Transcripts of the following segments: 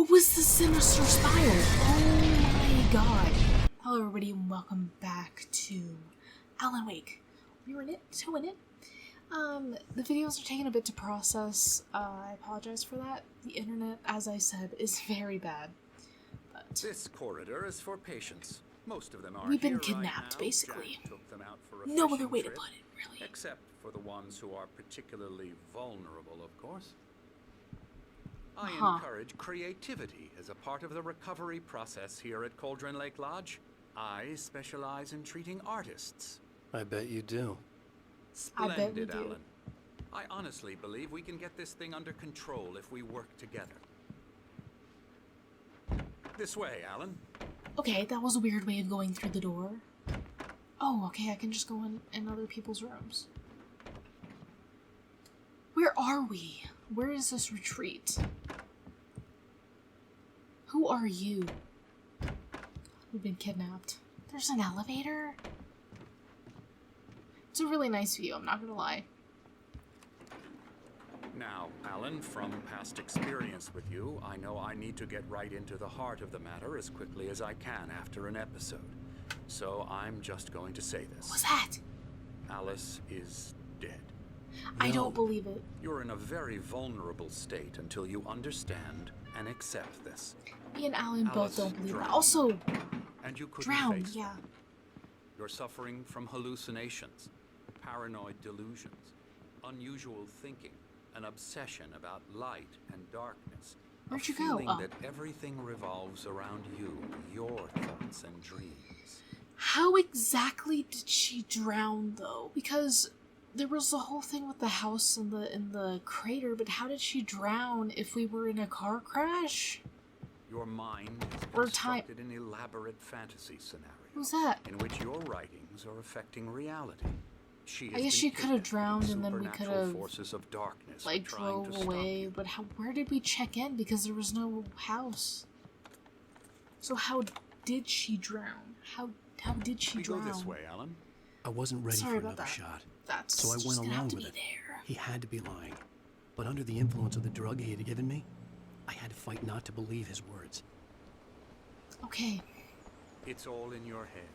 What was the sinister smile? Oh my god. Hello everybody and welcome back to Alan Wake. We were in it, so in it. The videos are taking a bit to process. I apologize for that. The internet, as I said, is very bad. But this corridor is for patients. Most of them are. We've been here kidnapped, right now. basically. Jack took them out for a no other fishing way to trip, put it, really. except for the ones who are particularly vulnerable, of course. I encourage creativity as a part of the recovery process here at Cauldron Lake Lodge. I specialize in treating artists. I bet you do. Splendid, I bet we do. Alan. I honestly believe we can get this thing under control if we work together. This way, Alan. Okay, that was a weird way of going through the door. Oh, okay, I can just go in other people's rooms. Where are we? Where is this retreat? Who are you? We've been kidnapped. There's an elevator? It's a really nice view, I'm not gonna lie. Now, Alan, from past experience with you, I know I need to get right into the heart of the matter as quickly as I can after an episode. So I'm just going to say this. What was that? Alice is dead. I don't believe it. You're in a very vulnerable state until you understand and accept this. Me and Alan both Alice don't believe that. drowned. Also, And you couldn't drowned, face yeah. that. You're suffering from hallucinations, paranoid delusions, unusual thinking, an obsession about light and darkness. Where'd you a go? feeling Oh. that everything revolves around you, your thoughts and dreams. How exactly did she drown, though? Because there was the whole thing with the house in the crater, but how did she drown if we were in a car crash? Your mind has Or constructed an elaborate fantasy scenario Who's that? in which your writings are affecting reality. She I guess she could have drowned and then we could have forces of darkness like are trying drove to stop away, you. but where did we check in? Because there was no house. So how did she drown? How did she We drown? go this way, Alan. I wasn't ready Sorry for about another that. shot, That's so I just went gonna have along to with be it. there. He had to be lying. But under the influence of the drug he had given me, I had to fight not to believe his words. Okay, It's all in your head.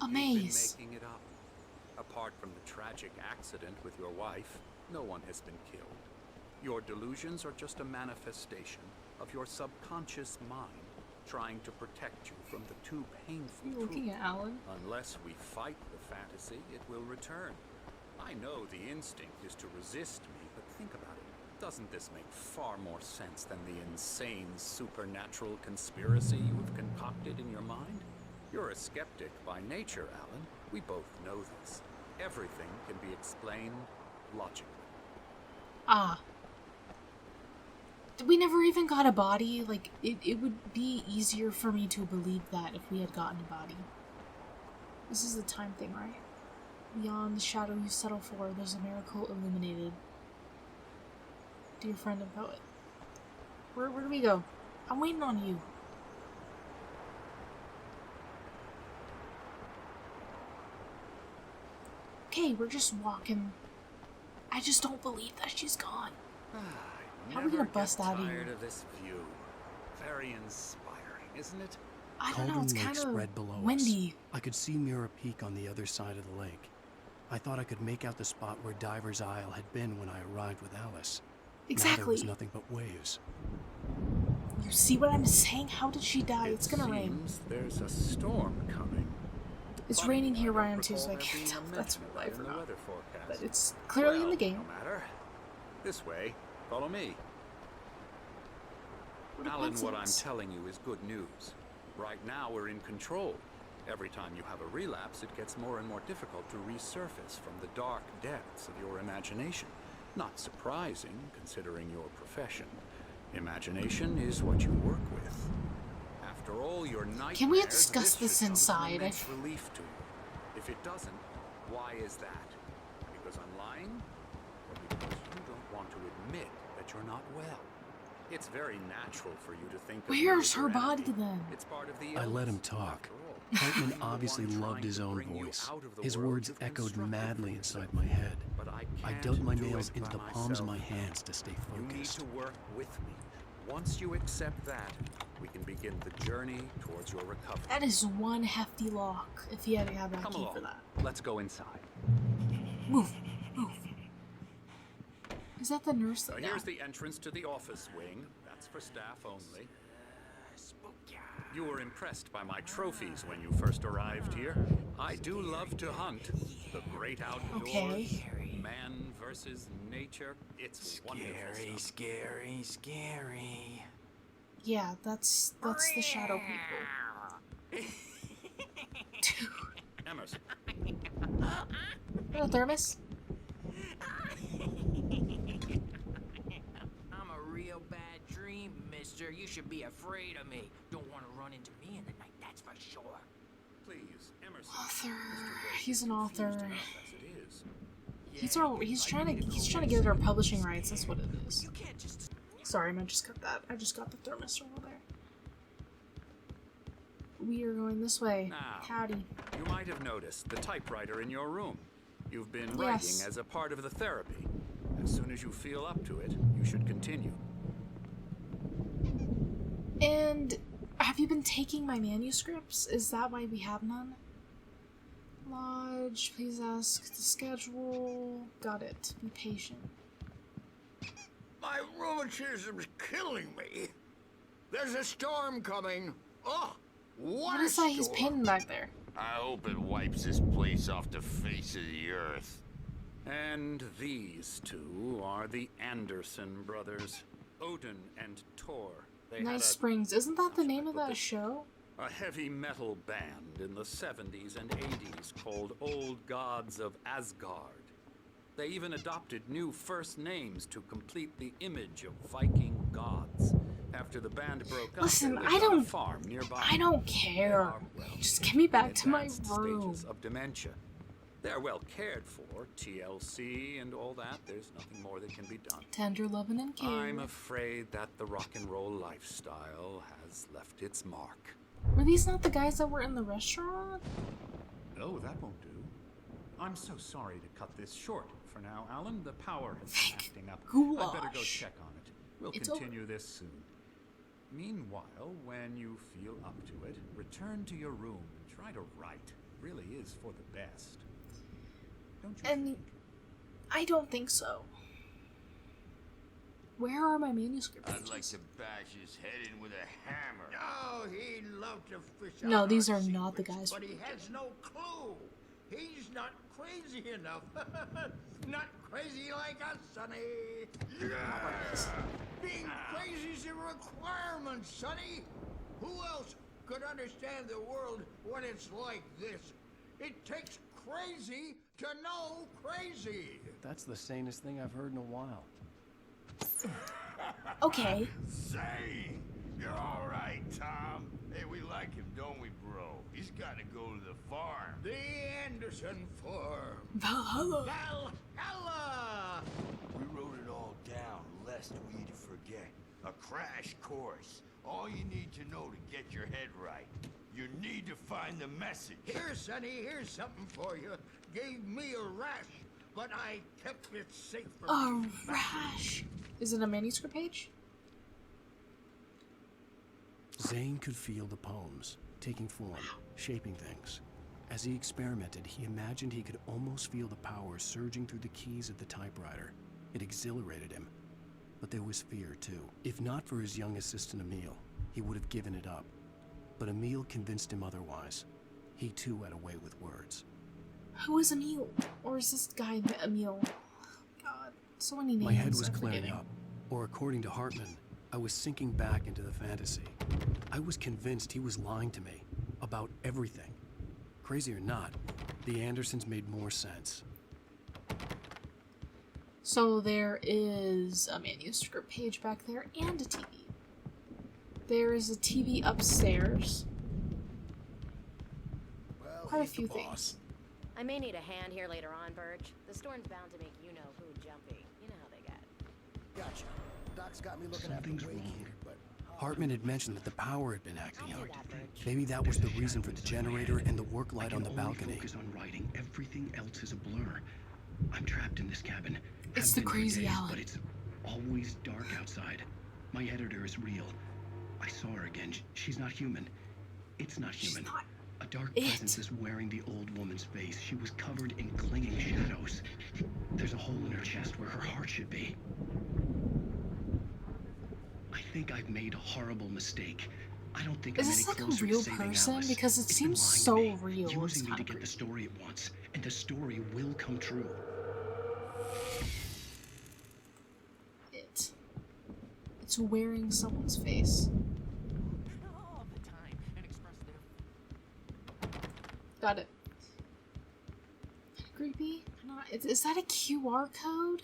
a You've maze. been making it up. Apart from the tragic accident with your wife, no one has been killed. Your delusions are just a manifestation of your subconscious mind trying to protect you from the too painful You're looking truth. at Alan. Unless we fight the fantasy, it will return. I know the instinct is to resist me, but think about it. Doesn't this make far more sense than the insane supernatural conspiracy you have concocted in your mind? You're a skeptic by nature, Alan. We both know this. Everything can be explained logically. Ah. We never even got a body. Like, it would be easier for me to believe that if we had gotten a body. This is the time thing, right? Beyond the shadow you settle for, there's a miracle illuminated. Dear friend and poet. Where do we go? I'm waiting on you. Okay, we're just walking. I just don't believe that she's gone. How are we gonna bust out of here? Tired of this view. Very inspiring, isn't it? I don't know, Cauldron it's Lake kind spread of below windy. us. I could see Mirror Peak on the other side of the lake. I thought I could make out the spot where Diver's Isle had been when I arrived with Alice. Now there Exactly. was nothing but waves. You see what I'm saying? How did she die? It It's gonna rain. seems there's a storm coming. It's Funny, raining here I where I don't am too, so I recall there can't being tell a if that's mention real of life that or in the not. weather forecast. But it's clearly in the Well, game. No matter. This way. Follow me. What a Alan, what I'm coincidence. telling you is good news. Right now we're in control. Every time you have a relapse, it gets more and more difficult to resurface from the dark depths of your imagination. Not surprising, considering your profession. Imagination is what you work with. After all your nightmares, Can we discuss this this should come as an inside? immense relief to you. If it doesn't, why is that? Because I'm lying? Or because you don't want to admit that you're not well? It's very natural for you to think of you Where's as her your body enemy. then? It's part of the I let him illness, talk. after all. Hartman I'm the obviously one loved trying his to own bring you voice. out of the His world words you've echoed constructed madly for inside yourself. my head. But I I can't dug my do nails it into by the palms of myself. my hands to stay You need focused. to work with me. Once you accept that, we can begin the journey towards your recovery. That is one hefty lock, if he had to have that Come key along. for that. Let's go inside. Move. Move. Is that the nurse? So here's the entrance to the office wing. That's for staff only. You were impressed by my trophies when you first arrived here. I do love to hunt. The great outdoors. Okay. Man versus nature. It's wonderful stuff. Scary, scary. Yeah, that's the shadow people. Emerson. Little thermos? I'm a real bad dream, mister. You should be afraid of me. Don't want to run into me in the night, that's for sure. Please, Emerson. Author. He's an author. As it is. He's trying to get our publishing rights. That's what it is. You can't just... Sorry, I just got that. I just got the thermos over there. We are going this way. Now, Howdy. you might have noticed the typewriter in your room. You've been Yes. writing as a part of the therapy. As soon as you feel up to it, you should continue. And have you been taking my manuscripts? Is that why we have none? Lodge, please ask the schedule. Got it. Be patient. My rheumatism's killing me. There's a storm coming. Oh, What a is that he's storm. painting back there? I hope it wipes this place off the face of the earth. And these two are the Anderson brothers, Odin and Thor. They Nice had Springs. Isn't that the how should I name of put that this? show? a heavy metal band in the 70s and 80s called Old Gods of Asgard. They even adopted new first names to complete the image of Viking gods. After the band broke up, Listen, they I lived on a don't- farm nearby. I don't They care. are, well, Just get me back in to my advanced room. stages of dementia. They're well cared for, TLC and all that. There's nothing more that can be done. Tender loving and care. I'm afraid that the rock and roll lifestyle has left its mark. Were these not the guys that were in the restaurant? Oh, that won't do. I'm so sorry to cut this short. For now, Alan, the power has been acting up. I'd better go Goulash. check on it. We'll It's continue this soon. Meanwhile, when you feel up to it, return to your room and try to write. It really is for the best. Don't you And think? I don't think so. Where are my manuscript I'd like pages? to bash his head in with a hammer. Oh, he'd love to fish No, out these our are not the secrets, guys But from he has no clue. He's not crazy enough. Not crazy like us, Sonny. Yeah. Being crazy's a requirement, Sonny. Who else could understand the world when it's like this? It takes crazy to know crazy. That's the sanest thing I've heard in a while. Okay. Say, you're all right, Tom. Hey, we like him, don't we, bro? He's got to go to the farm. The Anderson farm. Valhalla. Valhalla! We wrote it all down, lest we forget. A crash course. All you need to know to get your head right. You need to find the message. Here, Sonny, here's something for you. Gave me a rash, but I kept it safe from A you. rash. Is it a manuscript page? Zane could feel the poems, taking form, shaping things. As he experimented, he imagined he could almost feel the power surging through the keys of the typewriter. It exhilarated him. But there was fear, too. If not for his young assistant Emil, he would have given it up. But Emil convinced him otherwise. He, too, had a way with words. Who is Emil? Or is this guy Emil? God, so many names. My head was I'm clearing forgetting. up. Or according to Hartman, I was sinking back into the fantasy. I was convinced he was lying to me about everything. Crazy or not, the Andersons made more sense. So there is a manuscript page back there and a TV. There is a TV upstairs. Quite a few things. I may need a hand here later on, Burge. The storm's bound to make you-know-who jumpy. You know how they get. Gotcha. Doc's got me looking after Wake here, but Hartman had mentioned that the power had been acting I'll out. do that, Burge. Maybe that was the reason for the generator and the work light on the balcony. Focus on writing. Everything else is a blur. I'm trapped in this cabin. It's Have the been for crazy days, Alan. But it's always dark outside. My editor is real. I saw her again. She's not human. It's not human. She's not A dark it. presence is wearing the old woman's face. She was covered in clinging shadows. There's a hole in her chest where her heart should be. I think I've made a horrible mistake. I don't think Is I'm this any like a closer real to saving person? Alice. Because it It's been seems lying to so me, real. It's using me kinda to get the creepy. story it wants, and the story will come true. It's wearing someone's face. All the time and express their Got it. Creepy? Is that a QR code?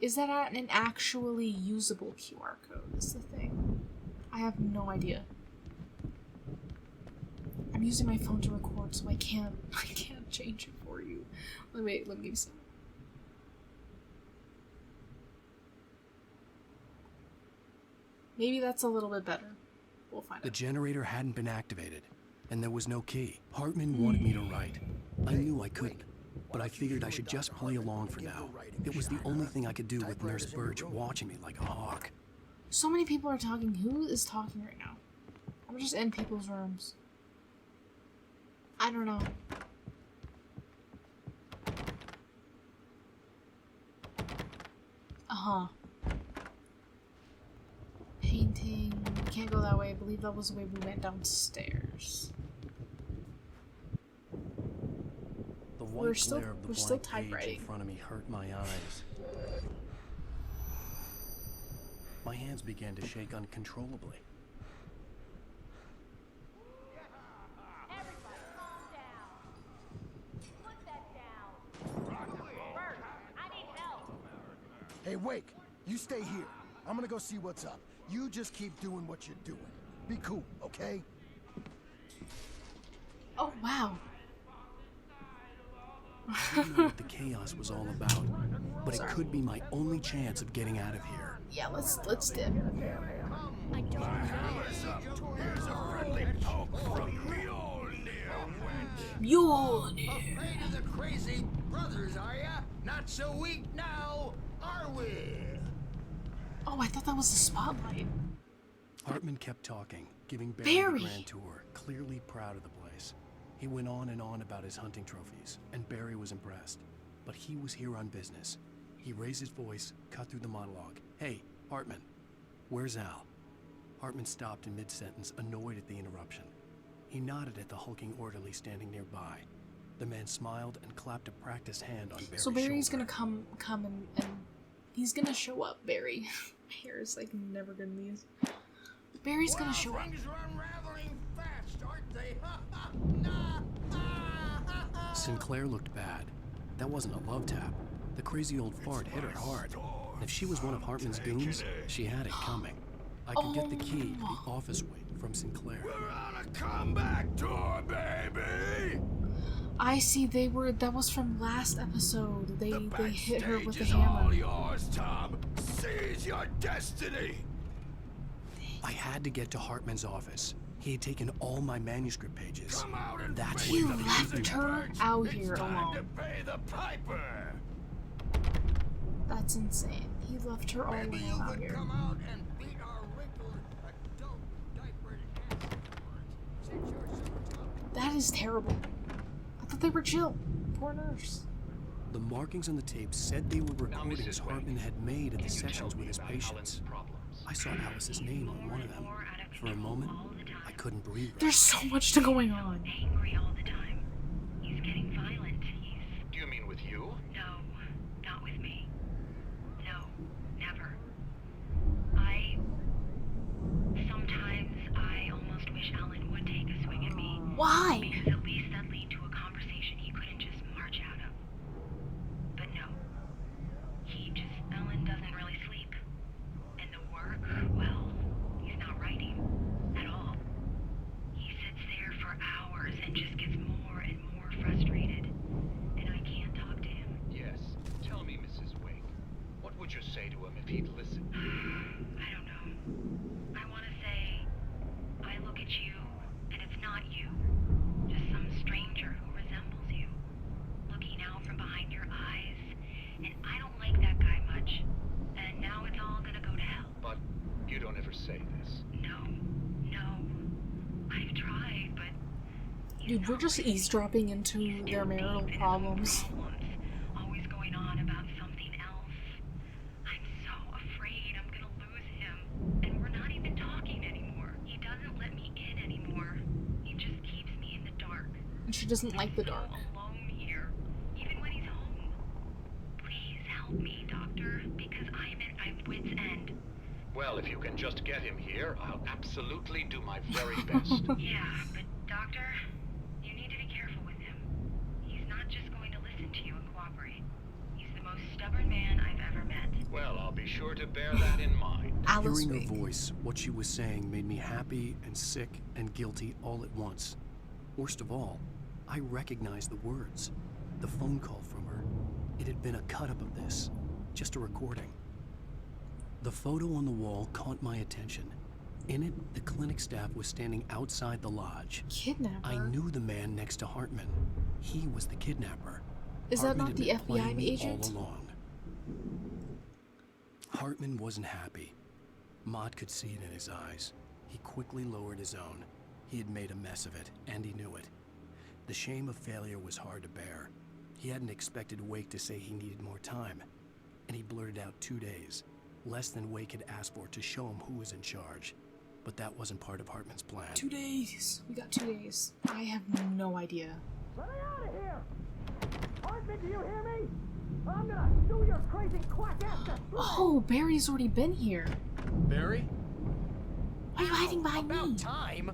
Is that an actually usable QR code? Is the thing. I have no idea. I'm using my phone to record, so I can't change it for you. Let me give you some. Maybe that's a little bit better. We'll find The out. generator hadn't been activated, and there was no key. Hartman wanted me to write. I knew I couldn't, but I figured I should just play along for now. It was the only thing I could do with Nurse Birch watching me like a hawk. So many people are talking. Who is talking right now? I'm just in people's rooms. I don't know. Uh-huh. Painting. We can't go that way. I believe that was the way we went downstairs. The We're white still- glare of the we're still blank page typewriting. in front of me hurt my eyes. My hands began to shake uncontrollably. Everybody, calm down. Put that down. Bert, I need help. Hey, Wake, you stay here. I'm gonna go see what's up. You just keep doing what you're doing. Be cool, okay? Oh, wow. I didn't know what the chaos was all about, but it could be my only chance of getting out of here. Yeah, let's dip. I don't know. Here's a friendly poke from Mjolnir. Afraid of the crazy brothers, are ya? Not so weak now, are we? Oh, I thought that was the spotlight. Hartman kept talking, giving Barry Barry! the grand tour, clearly proud of the place. He went on and on about his hunting trophies, and Barry was impressed. But he was here on business. He raised his voice, cut through the monologue. Hey, Hartman, where's Al? Hartman stopped in mid-sentence, annoyed at the interruption. He nodded at the hulking orderly standing nearby. The man smiled and clapped a practiced hand on Barry's So Barry's shoulder. gonna come and he's gonna show up, Barry. My hair is like never good in these. Barry's gonna show up. Things are unraveling fast, aren't they? Sinclair looked bad. That wasn't a love tap. The crazy old fart hit her hard. And if she was one of Hartman's goons, she had it coming. I could get the key to the office wing from Sinclair. We're on a comeback tour, baby! I see. That was from last episode. They hit her with a Backstage is all hammer. yours, Tom. Seize your destiny. I had to get to Hartman's office. He had taken all my manuscript pages. Come out and That's face You what the left music, her Birch. out It's here time alone. to pay the piper. That's insane. He left her all Maybe you alone out could here. come out and beat our wrinkled adult diapered asses. Since you're so tough. That is terrible. I thought they were chill. Poor nurse. The markings on the tape said they were recordings Hartman had made at the sessions with his patients. I saw Alice's name on one of them. For a moment, I couldn't breathe. There's so much going on. Angry all the time. He's getting violent. He's... Do you mean with you? No, not with me. No, never. Sometimes I almost wish Alan would take a swing at me. Why? Because at least that'd lead to a conversation he couldn't just march out of. But no. Alan doesn't really sleep. And the work, well, he's not writing at all. He sits there for hours and just gets more and more frustrated. And I can't talk to him. Yes. Tell me, Mrs. Wake. What would you say to him if he'd listen? I don't know. I want to say, I look at you, and it's not you. say this. No. I've tried, but... Dude, we're just eavesdropping into their marital problems. Always going on about something else. I'm so afraid I'm gonna lose him. And we're not even talking anymore. He doesn't let me in anymore. He just keeps me in the dark. And she doesn't like the dark. Alone here, even when he's home. Please help me, Doctor, because I'm at my wit's end. Well, if you can just get him here, I'll absolutely do my very best. Yeah, but Doctor, you need to be careful with him. He's not just going to listen to you and cooperate. He's the most stubborn man I've ever met. Well, I'll be sure to bear that in mind. Hearing her voice, what she was saying made me happy and sick and guilty all at once. Worst of all, I recognized the words. The phone call from her. It had been a cut-up of this. Just a recording. The photo on the wall caught my attention. In it, the clinic staff was standing outside the lodge. Kidnapper? I knew the man next to Hartman. He was the kidnapper. Is Hartman that not the had been playing FBI me agent? all along. Hartman wasn't happy. Maud could see it in his eyes. He quickly lowered his own. He had made a mess of it, and he knew it. The shame of failure was hard to bear. He hadn't expected Wake to say he needed more time, and he blurted out 2 days, less than Wake had asked for to show him who was in charge. But that wasn't part of Hartman's plan. 2 days. We got 2 days. I have no idea. Let me out of here! Hartman, do you hear me? I'm gonna sue your crazy quack ass. Oh, Barry's already been here. Barry? Why are you hiding behind me? Time?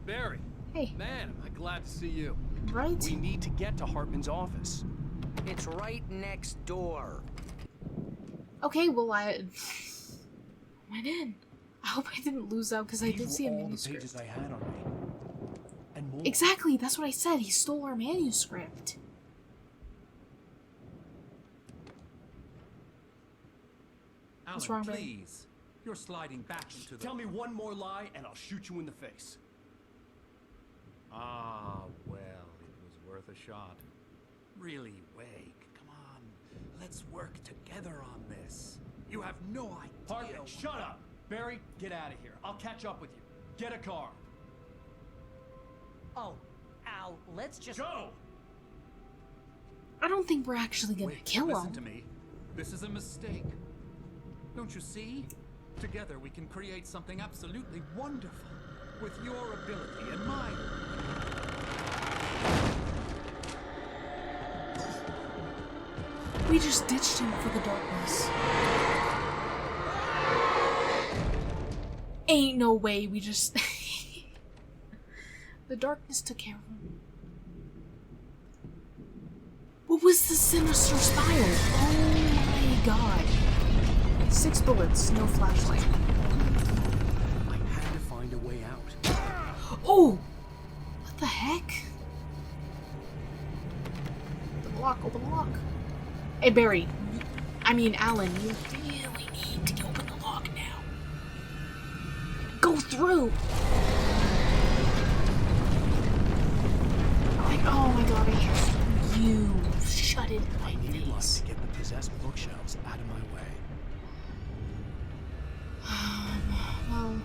Barry. Hey. Man, am I glad to see you. Right? We need to get to Hartman's office. It's right next door. Okay, well, I went in. I hope I didn't lose out because I did see a manuscript. These were all the pages I had on me. And more. Exactly, that's what I said. He stole our manuscript. What's wrong, Barry? Please. You're sliding back into the... Tell me one more lie and I'll shoot you in the face. Ah, well, it was worth a shot. Really, Wake, come on. Let's work together on this. You have no idea... Hartman, shut up! Barry, get out of here. I'll catch up with you. Get a car. Oh, Al, let's just... Go! I don't think we're actually gonna Wait, kill listen him. to me. This is a mistake. Don't you see? Together we can create something absolutely wonderful. With your ability and mine. We just ditched him for the darkness. Ain't no way we just... The darkness took care of him. What was the sinister spire? Oh my god. 6 bullets, no flashlight. I had to find a way out. Oh! What the heck? Open the lock, open the lock. Hey, Barry. I mean, Alan, you really need to open the lock now. Go through! Like, oh my god, I hate you. Shut it in my Needed luck face. to get the possessed bookshelves out of my way. Well,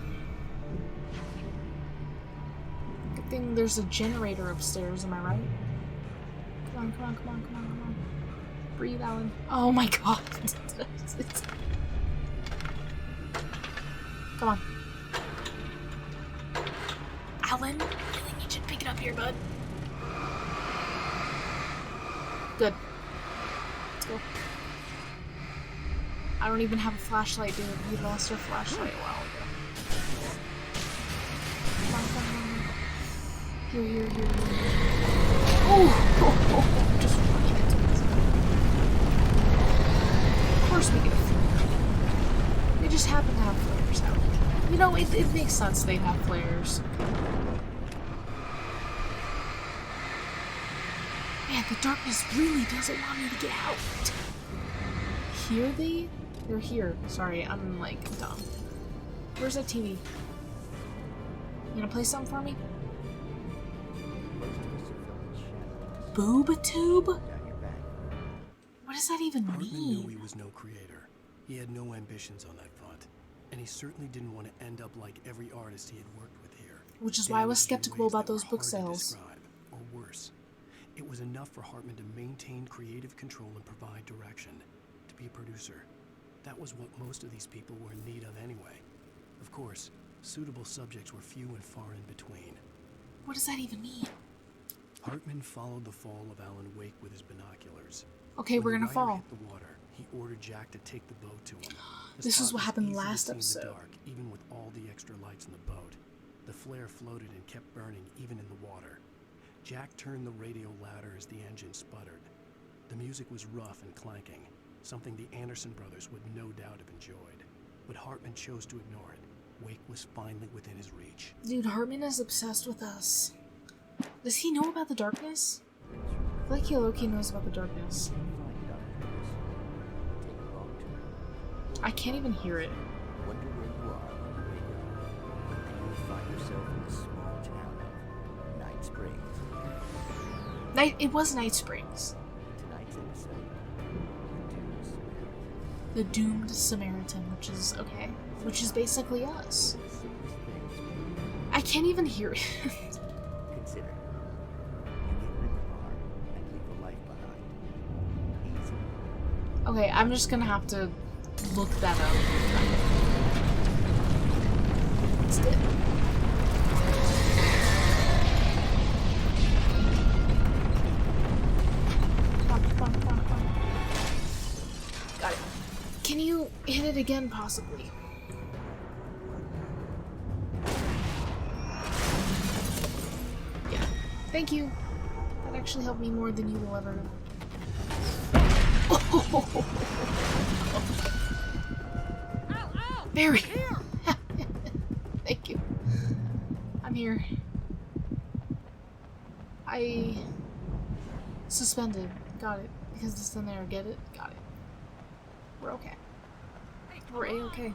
good thing there's a generator upstairs, am I right? Come on, come on, come on, come on, come on. Breathe, Alan. Oh my god. Come on. Alan, I think you should pick it up here, bud. Good. Let's go. I don't even have a flashlight, dude. We lost our flashlight a while ago. Come on, come on. Here, here, here, here. Oh! Just running into it. Of course we get a flare. They just happen to have flares out. You know, it makes sense they have flares. Man, the darkness really doesn't want me to get out. Here they? They're here. Sorry, I'm like dumb. Where's that TV? You gonna play something for me? Booba tube? What does that even Hartman mean? knew he was no creator. He had no ambitions on that front. And he certainly didn't want to end up like every artist he had worked with here. Which is why I was damaged in skeptical ways about that those were book hard to sales. describe, or worse. It was enough for Hartman to maintain creative control and provide direction. To be a producer. That was what most of these people were in need of anyway. Of course, suitable subjects were few and far in between. What does that even mean? Hartman followed the fall of Alan Wake with his binoculars. Okay, When we're the gonna writer fall. hit the water, he ordered Jack to take the boat to him. The This is spot what was happened easy to last see in the episode. dark, even with all the extra lights in the boat. The flare floated and kept burning even in the water. Jack turned the radio louder as the engine sputtered. The music was rough and clanking, something the Anderson brothers would no doubt have enjoyed. But Hartman chose to ignore it. Wake was finally within his reach. Dude, Hartman is obsessed with us. Does he know about the darkness? I feel like he low-key knows about the darkness. I can't even hear it. Wonder where you are on the radio. And you'll find yourself in the small town of Night Springs. It was Night Springs. Tonight's episode, The Doomed Samaritan, which is okay. Which is basically us. I can't even hear it. Consider. You get rid of the car and leave a life behind. Easy. Okay, I'm just gonna have to look that up. It's good. Come on. Got it. Can you hit it again, possibly? Yeah. Thank you. That actually helped me more than you will ever know. Barry! Thank you. I'm here. I... Suspended. Got it. Because it's in there. Get it? Got it. We're okay. We're A-okay.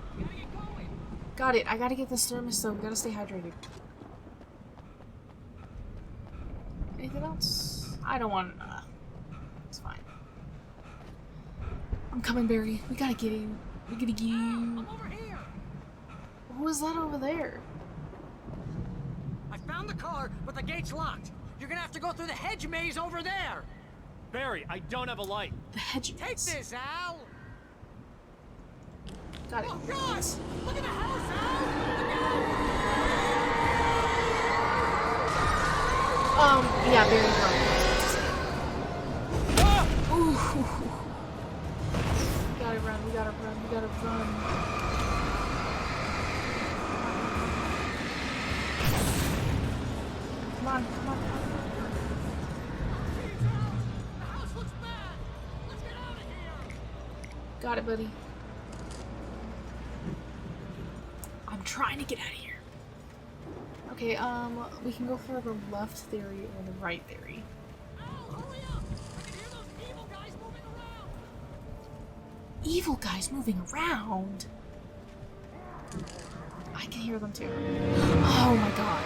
Got it. I gotta get this thermos though. We gotta stay hydrated. Anything else? I don't want... it's fine. I'm coming, Barry. We gotta get you. We gotta get you. I'm over here. Who is that over there? I found the car, but the gate's locked. You're gonna have to go through the hedge maze over there. Barry, I don't have a light. The hedge Take maze. this, Al. Got it. Oh gosh! Look at the house, Al. Yeah, Barry, run. Ooh. We gotta run. We gotta run. We gotta run. Come on, come on, come on. The house looks bad. Let's get out of here. Got it, buddy. I'm trying to get out of here. Okay, we can go for the left theory or the right theory. Al, hurry up. I can hear those evil guys moving around. Evil guys moving around? I can hear them too. Oh my god.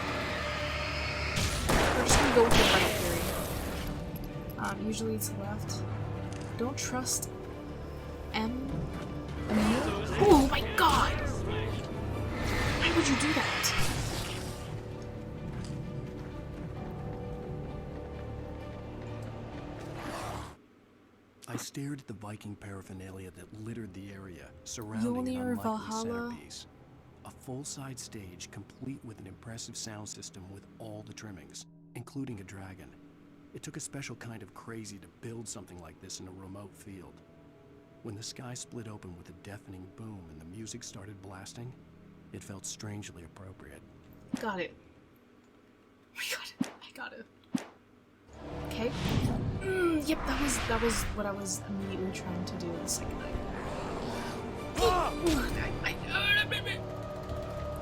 We're just gonna go with the right theory. Usually it's left. Don't trust M. Oh my god! Why would you do that? I stared at the Viking paraphernalia that littered the area, surrounding an Mjolnir, unlikely Valhalla. centerpiece. A full-size stage, complete with an impressive sound system with all the trimmings, including a dragon. It took a special kind of crazy to build something like this in a remote field. When the sky split open with a deafening boom and the music started blasting, it felt strangely appropriate. Got it. I got it. Okay. Yep, that was what I was immediately trying to do the second night.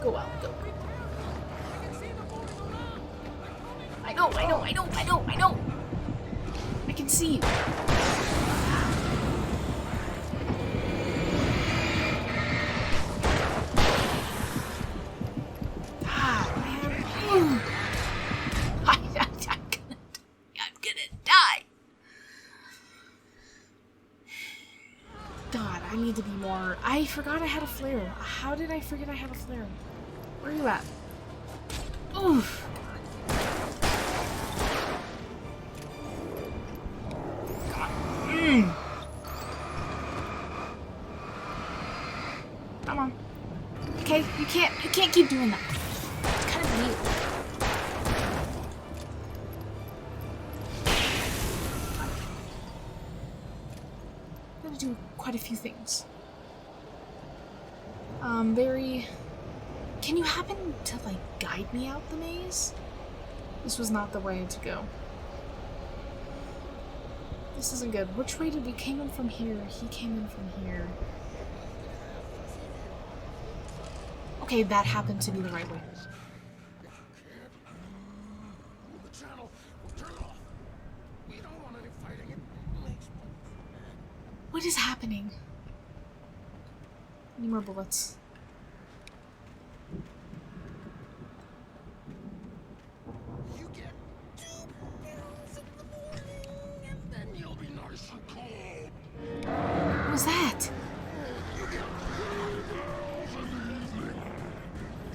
Go out, go. I know. I can see you. Ah, man. I'm gonna die. God, I need to be more. I forgot I had a flare. How did I forget I had a flare? Where are you at? Oof. Come on. Okay, you can't keep doing that. It's kind of weird. I'm gonna do quite a few things. Barry, can you happen to, like, guide me out the maze? This was not the way to go. This isn't good. Which way did we came in from here? He came in from here. Okay, that happened to be the right way. What is happening? Any more bullets? You get 2 pills in the morning, and then you'll be nice and cold. What was that?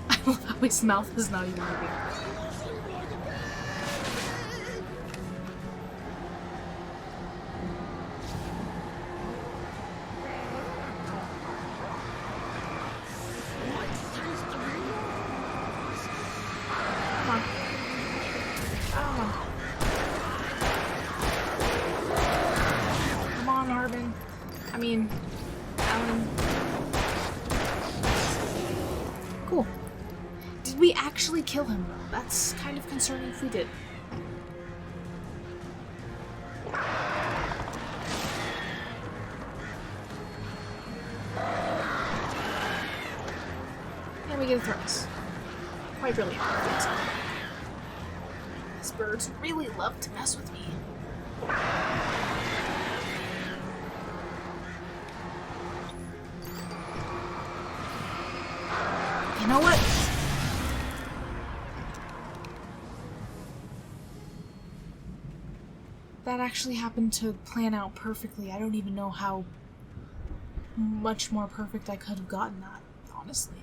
I love how his mouth is not even moving. Come on, Hartman. I mean, Alan. Cool. Did we actually kill him, though? That's kind of concerning if we did. And we get a threats. Quite brilliant. These birds really love to mess with me. You know what? That actually happened to plan out perfectly. I don't even know how much more perfect I could have gotten that, honestly.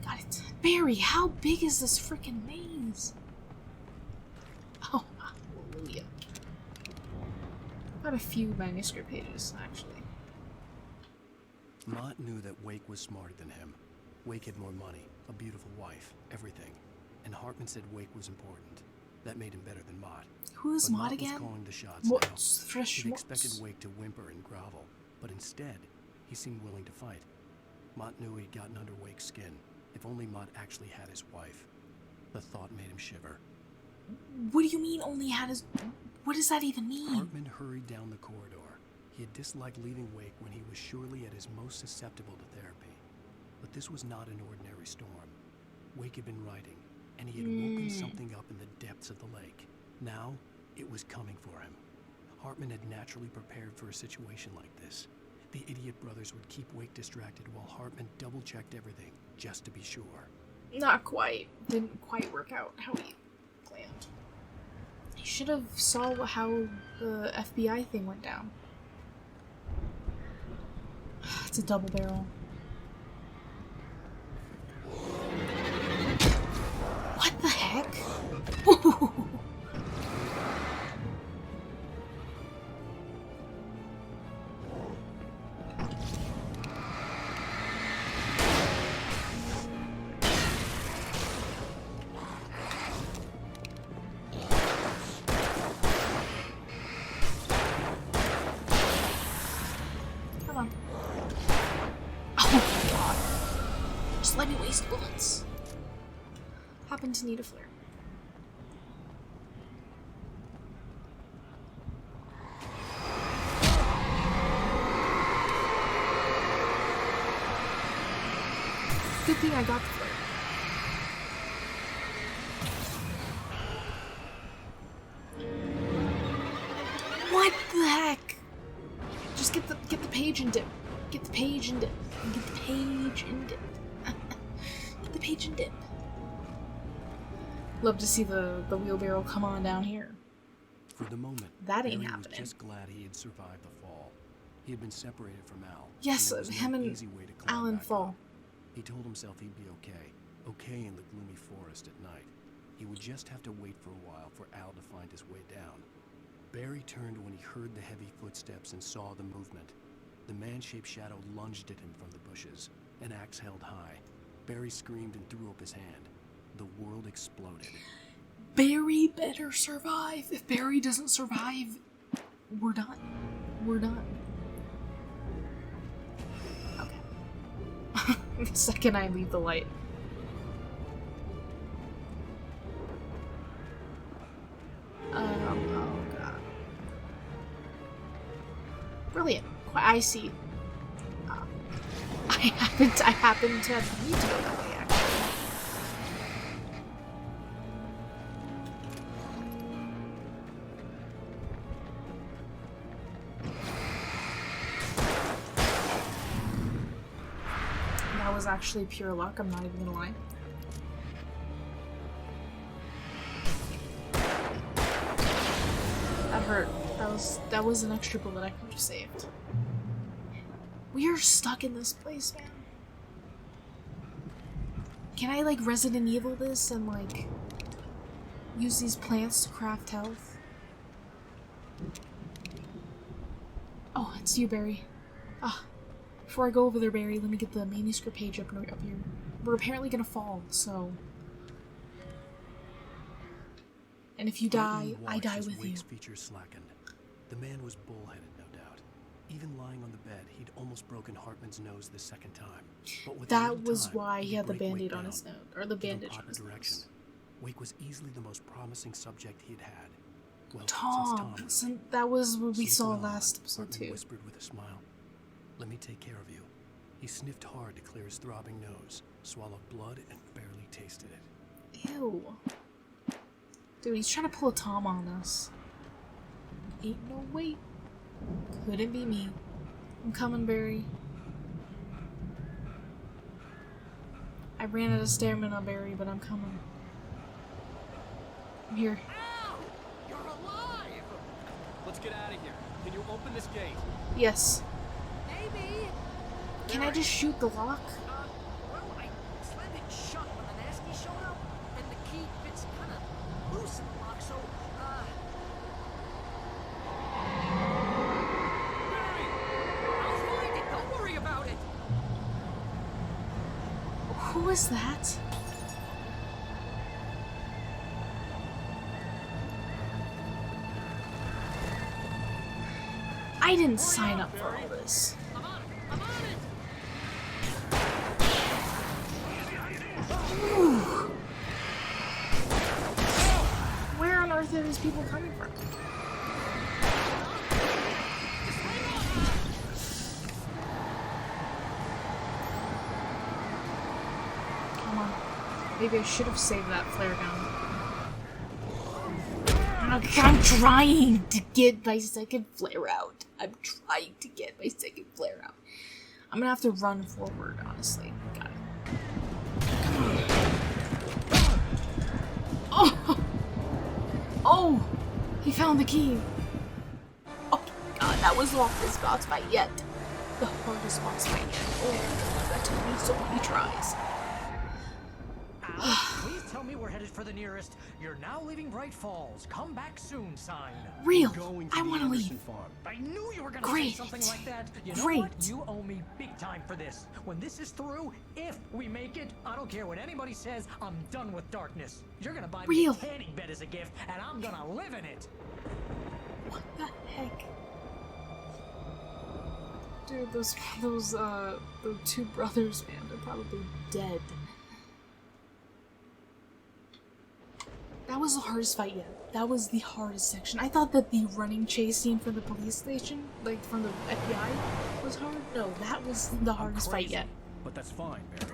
Got it. Barry, how big is this freaking maze? Oh, hallelujah. Got a few manuscript pages, actually. Mott knew that Wake was smarter than him. Wake had more money, a beautiful wife, everything. And Hartman said Wake was important. That made him better than Mott. Who's But Mott again? was calling the shots What's now. fresh? He'd expected Wake to whimper and grovel, but instead, he seemed willing to fight. Mott knew he'd gotten under Wake's skin. If only Mott actually had his wife. The thought made him shiver. What do you mean only had his... What does that even mean? Hartman hurried down the corridor. He had disliked leaving Wake when he was surely at his most susceptible to therapy. But this was not an ordinary storm. Wake had been writing, and he had woken something up in the depths of the lake. Now, it was coming for him. Hartman had naturally prepared for a situation like this. The idiot brothers would keep Wake distracted while Hartman double-checked everything, just to be sure. Not quite. Didn't quite work out how he planned. He should have saw how the FBI thing went down. It's a double barrel. What the heck? Come on. Oh my god. Just let me waste bullets. Happen to need a flare. Good thing I got the flare. What the heck? Just get the page and dip. Get the page and dip. Get the page and dip. Get the page and dip. Love to see the wheelbarrow come on down here. For the moment, That ain't Barry was happening. just glad he had survived the fall. He had been separated from Al. Yes, and there was him no and easy way to climb Alan back fall. up. He told himself he'd be okay. Okay in the gloomy forest at night. He would just have to wait for a while for Al to find his way down. Barry turned when he heard the heavy footsteps and saw the movement. The man-shaped shadow lunged at him from the bushes, an axe held high. Barry screamed and threw up his hand. The world exploded. Barry better survive. If Barry doesn't survive, we're done. We're done. Okay. The second I leave the light. Oh god. Brilliant. I see. I happen to need to go that way, actually. That was actually pure luck, I'm not even gonna lie. That hurt. That was an extra bullet I could have saved. We are stuck in this place, man. Can I, like, Resident Evil this and, like, use these plants to craft health? Oh, it's you, Barry. Ah, before I go over there, Barry, let me get the manuscript page up here. We're apparently gonna fall, so... And if you die, I die with you. Wake's features slackened. The man was bullheaded, no doubt. Even lying on the bed, he'd almost broken Hartman's nose the second time. But with that was why he had the band-aid on his nose, or the bandage on his nose. Wake was easily the most promising subject he'd had. Well, Tom. That was what we saw last episode too. Whispered with a smile, "Let me take care of you." He sniffed hard to clear his throbbing nose, swallowed blood, and barely tasted it. Ew. Dude, he's trying to pull a Tom on us. Ain't no way. Couldn't be me. I'm coming, Barry. I ran out of stamina, Barry, but I'm coming. I'm here. Ow! You're alive! Let's get out of here. Can you open this gate? Yes. Maybe. Can I just shoot the lock? Well, I slammed it shut when the nasty showed up, and the key fits kind of loose in the lock, so, I'll find it. Don't worry about it. Who is that? I didn't sign up for all this. I'm on it. Ooh. Where on earth are these people coming from? Come on. Maybe I should have saved that flare gun. I'm trying to get my second flare out. I'm trying to get my second flare out. I'm gonna have to run forward, honestly. Got it. Come on. Oh! Oh! He found the key. Oh my god, that was the hardest boss fight yet. The hardest boss fight yet. Oh, that took me so many tries. Please tell me we're headed for the nearest. You're now leaving Bright Falls. Come back soon sign. Real. I want to leave. I knew you were going to say something like that. You know what? You owe me big time for this. When this is through, if we make it, I don't care what anybody says, I'm done with darkness. You're going to buy me a tanning bed as a gift, and I'm going to live in it. What the heck? Dude, those two brothers, man, they're probably dead. That was the hardest fight yet. That was the hardest section. I thought that the running chase scene from the police station, like from the FBI, was hard. No, that was the hardest fight yet. But that's fine, Barry.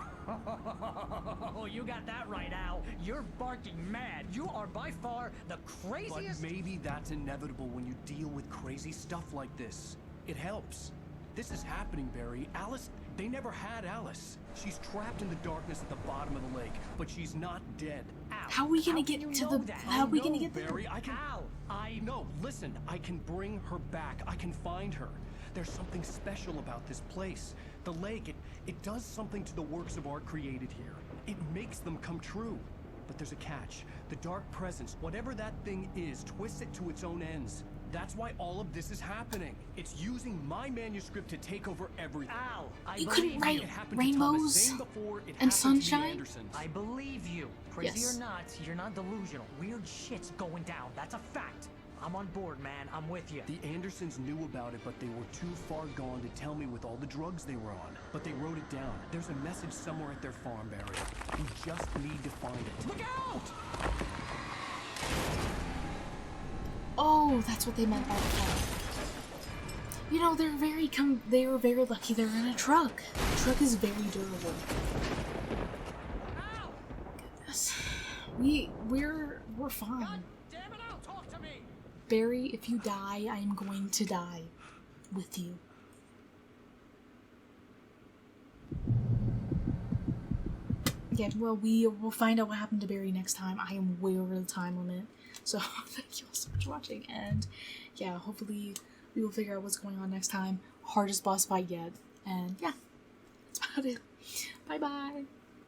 Oh, you got that right, Al. You're barking mad. You are by far the craziest. But maybe that's inevitable when you deal with crazy stuff like this. It helps. This is happening, Barry. Alice, they never had Alice. She's trapped in the darkness at the bottom of the lake, but she's not dead. How are we gonna get to the? How are we gonna get there? Barry, I know. Listen, I can bring her back. I can find her. There's something special about this place. The lake, it does something to the works of art created here. It makes them come true. But there's a catch. The dark presence, whatever that thing is, twists it to its own ends. That's why all of this is happening. It's using my manuscript to take over everything. Al, You couldn't write rainbows and sunshine? I believe you. Crazy Yes. or not, you're not delusional. Weird shit's going down. That's a fact. I'm on board, man. I'm with you. The Andersons knew about it, but they were too far gone to tell me with all the drugs they were on. But they wrote it down. There's a message somewhere at their farm, Barry. You just need to find it. Look out! Oh, that's what they meant by the car. You know, they were very lucky they're in a truck. The truck is very durable. Goodness. We're fine. God damn it, Al, talk to me! Barry, if you die, I am going to die with you. Yeah, well, we'll find out what happened to Barry next time. I am way over the time limit. So, thank you all so much for watching. And, yeah, hopefully we will figure out what's going on next time. Hardest boss fight yet. And, yeah, that's about it. Bye-bye.